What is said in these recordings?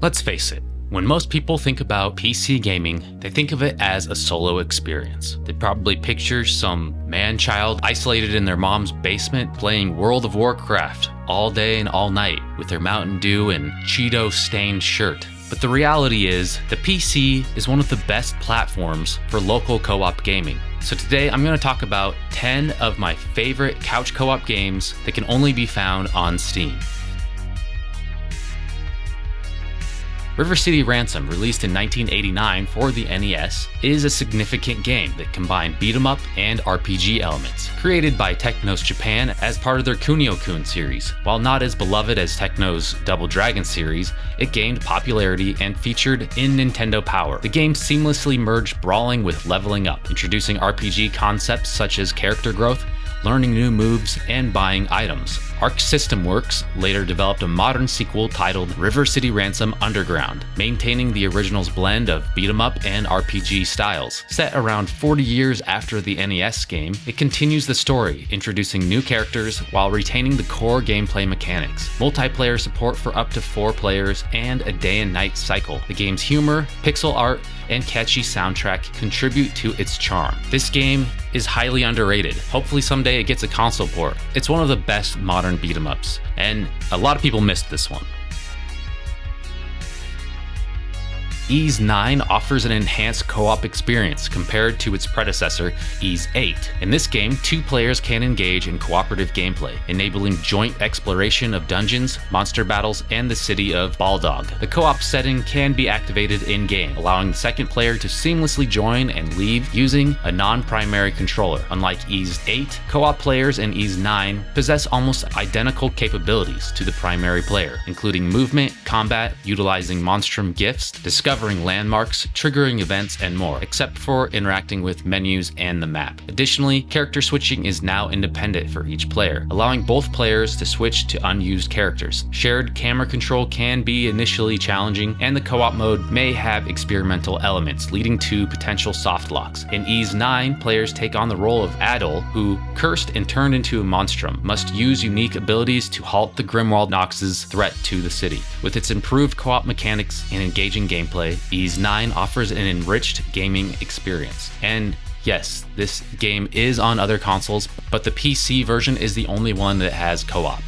Let's face it, when most people think about PC gaming, they think of it as a solo experience. They probably picture some man-child isolated in their mom's basement playing World of Warcraft all day and all night with their Mountain Dew and Cheeto-stained shirt. But the reality is, the PC is one of the best platforms for local co-op gaming. So today I'm going to talk about 10 of my favorite couch co-op games that can only be found on Steam. River City Ransom, released in 1989 for the NES, is a significant game that combined beat-em-up and RPG elements. Created by Technos Japan as part of their Kunio-kun series, while not as beloved as Technos' Double Dragon series, it gained popularity and featured in Nintendo Power. The game seamlessly merged brawling with leveling up, introducing RPG concepts such as character growth, learning new moves, and buying items. Arc System Works later developed a modern sequel titled River City Ransom Underground, maintaining the original's blend of beat-em-up and RPG styles. Set around 40 years after the NES game, it continues the story, introducing new characters while retaining the core gameplay mechanics. Multiplayer support for up to 4 players, and a day and night cycle. The game's humor, pixel art, and catchy soundtrack contribute to its charm. This game is highly underrated. Hopefully someday it gets a console port. It's one of the best modern beat-em-ups, and a lot of people missed this one. Ys 9 offers an enhanced co-op experience compared to its predecessor, Ys 8. In this game, 2 players can engage in cooperative gameplay, enabling joint exploration of dungeons, monster battles, and the city of Baldag. The co-op setting can be activated in-game, allowing the second player to seamlessly join and leave using a non-primary controller. Unlike Ys 8, co-op players in Ys 9 possess almost identical capabilities to the primary player, including movement, combat, utilizing monstrum gifts, discovering landmarks, triggering events, and more, except for interacting with menus and the map. Additionally, character switching is now independent for each player, allowing both players to switch to unused characters. Shared camera control can be initially challenging, and the co-op mode may have experimental elements, leading to potential soft locks. In Ys 9, players take on the role of Adol, who, cursed and turned into a monstrum, must use unique abilities to halt the Grimwald Nox's threat to the city. With its improved co-op mechanics and engaging gameplay, Ys 9 offers an enriched gaming experience. And yes, this game is on other consoles, but the PC version is the only one that has co-op.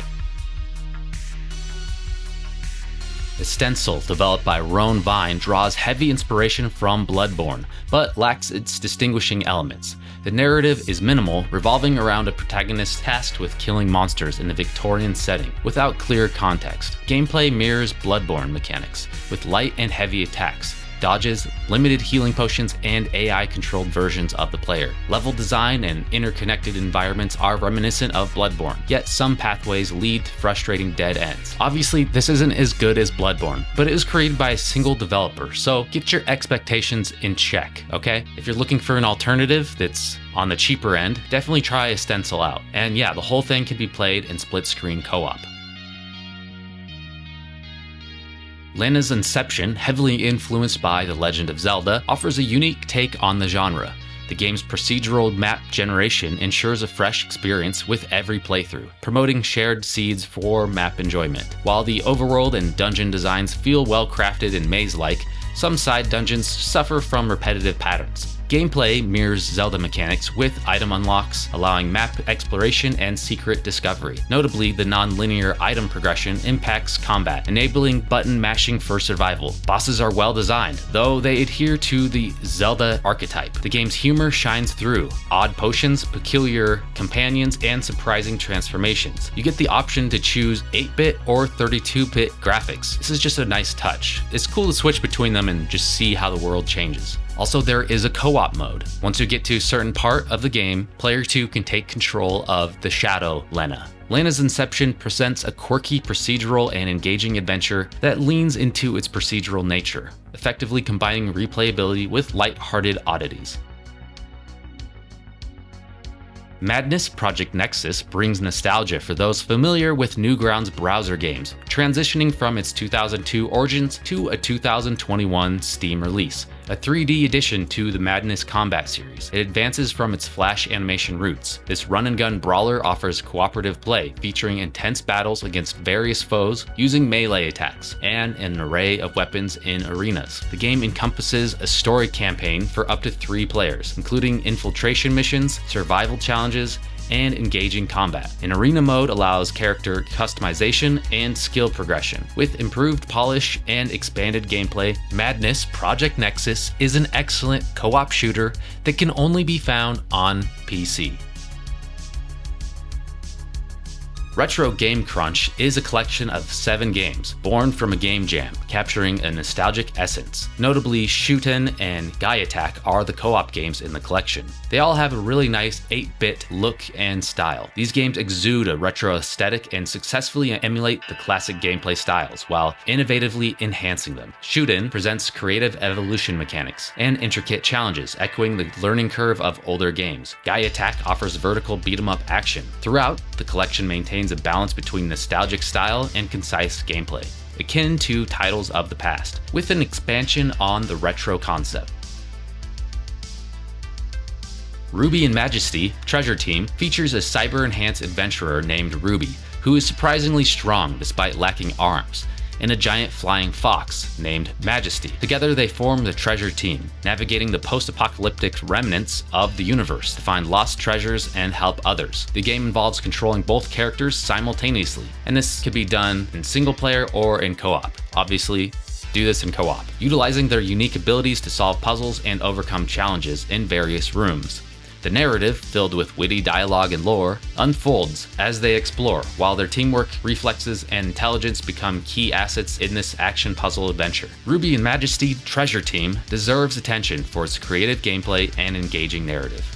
Estencel, developed by Roan Vine, draws heavy inspiration from Bloodborne, but lacks its distinguishing elements. The narrative is minimal, revolving around a protagonist tasked with killing monsters in a Victorian setting, without clear context. Gameplay mirrors Bloodborne mechanics, with light and heavy attacks, dodges, limited healing potions, and AI-controlled versions of the player. Level design and interconnected environments are reminiscent of Bloodborne, yet some pathways lead to frustrating dead ends. Obviously, this isn't as good as Bloodborne, but it was created by a single developer, so get your expectations in check, okay? If you're looking for an alternative that's on the cheaper end, definitely try Estencel out. And yeah, the whole thing can be played in split-screen co-op. Lenna's Inception, heavily influenced by The Legend of Zelda, offers a unique take on the genre. The game's procedural map generation ensures a fresh experience with every playthrough, promoting shared seeds for map enjoyment. While the overworld and dungeon designs feel well crafted and maze-like, some side dungeons suffer from repetitive patterns. Gameplay mirrors Zelda mechanics with item unlocks, allowing map exploration and secret discovery. Notably, the non-linear item progression impacts combat, enabling button mashing for survival. Bosses are well designed, though they adhere to the Zelda archetype. The game's humor shines through. Odd potions, peculiar companions, and surprising transformations. You get the option to choose 8-bit or 32-bit graphics. This is just a nice touch. It's cool to switch between them and just see how the world changes. Also, there is a co-op mode. Once you get to a certain part of the game, player 2 can take control of the shadow Lenna. Lenna's Inception presents a quirky procedural and engaging adventure that leans into its procedural nature, effectively combining replayability with light-hearted oddities. Madness Project Nexus brings nostalgia for those familiar with Newgrounds browser games, transitioning from its 2002 origins to a 2021 Steam release. a 3D addition to the Madness combat series. It advances from its flash animation roots. This run-and-gun brawler offers cooperative play, featuring intense battles against various foes using melee attacks, and an array of weapons in arenas. The game encompasses a story campaign for up to 3 players, including infiltration missions, survival challenges, and engaging combat. An arena mode allows character customization and skill progression. With improved polish and expanded gameplay, Madness Project Nexus is an excellent co-op shooter that can only be found on PC. Retro Game Crunch is a collection of 7 games, born from a game jam, capturing a nostalgic essence. Notably, Shooten and Guy Attack are the co-op games in the collection. They all have a really nice 8-bit look and style. These games exude a retro aesthetic and successfully emulate the classic gameplay styles, while innovatively enhancing them. Shooten presents creative evolution mechanics and intricate challenges, echoing the learning curve of older games. Guy Attack offers vertical beat-em-up action. Throughout, the collection maintains a balance between nostalgic style and concise gameplay, akin to titles of the past, with an expansion on the retro concept. Ruby and Majesty Treasure Team features a cyber-enhanced adventurer named Ruby, who is surprisingly strong despite lacking arms, and a giant flying fox named Majesty. Together they form the Treasure Team, navigating the post-apocalyptic remnants of the universe to find lost treasures and help others. The game involves controlling both characters simultaneously, and this could be done in single player or in co-op. Obviously, do this in co-op, utilizing their unique abilities to solve puzzles and overcome challenges in various rooms. The narrative, filled with witty dialogue and lore, unfolds as they explore, while their teamwork, reflexes, and intelligence become key assets in this action puzzle adventure. Ruby and Majesty Treasure Team deserves attention for its creative gameplay and engaging narrative.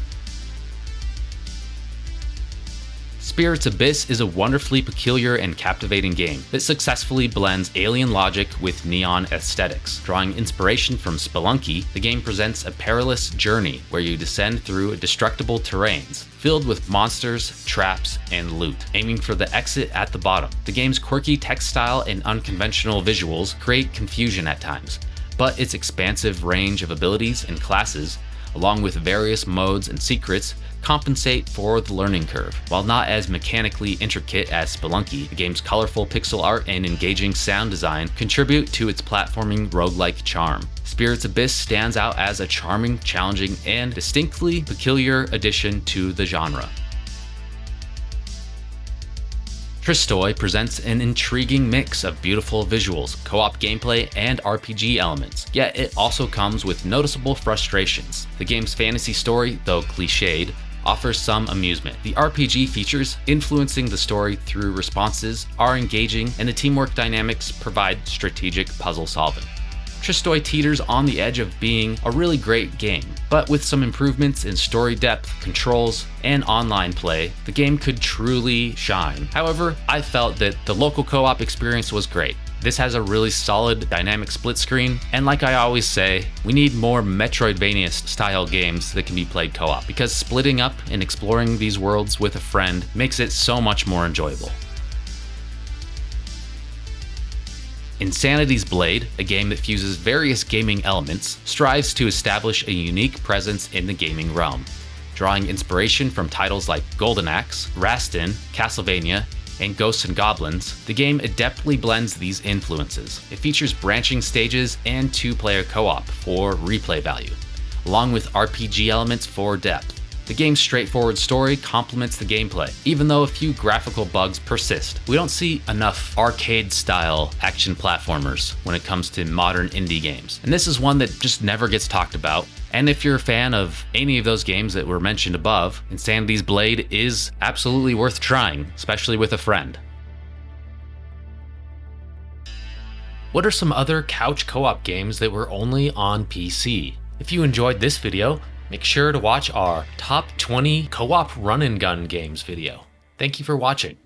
Spirit's Abyss is a wonderfully peculiar and captivating game that successfully blends alien logic with neon aesthetics. Drawing inspiration from Spelunky, the game presents a perilous journey where you descend through destructible terrains, filled with monsters, traps, and loot, aiming for the exit at the bottom. The game's quirky text style and unconventional visuals create confusion at times, but its expansive range of abilities and classes, along with various modes and secrets, compensate for the learning curve. While not as mechanically intricate as Spelunky, the game's colorful pixel art and engaging sound design contribute to its platforming roguelike charm. Spirit's Abyss stands out as a charming, challenging, and distinctly peculiar addition to the genre. Tristoy presents an intriguing mix of beautiful visuals, co-op gameplay, and RPG elements, yet it also comes with noticeable frustrations. The game's fantasy story, though cliched, offers some amusement. The RPG features influencing the story through responses are engaging, and the teamwork dynamics provide strategic puzzle solving. Tristoy teeters on the edge of being a really great game, but with some improvements in story depth, controls, and online play, the game could truly shine. However, I felt that the local co-op experience was great. This has a really solid dynamic split screen, and like I always say, we need more Metroidvania style games that can be played co-op, because splitting up and exploring these worlds with a friend makes it so much more enjoyable. Insanity's Blade, a game that fuses various gaming elements, strives to establish a unique presence in the gaming realm. Drawing inspiration from titles like Golden Axe, Rastin, Castlevania, and Ghosts and Goblins, the game adeptly blends these influences. It features branching stages and 2-player co-op for replay value, along with RPG elements for depth. The game's straightforward story complements the gameplay, even though a few graphical bugs persist. We don't see enough arcade-style action platformers when it comes to modern indie games, and this is one that just never gets talked about. And if you're a fan of any of those games that were mentioned above, Insanity's Blade is absolutely worth trying, especially with a friend. What are some other couch co-op games that were only on PC? If you enjoyed this video, make sure to watch our top 20 co-op run and gun games video. Thank you for watching.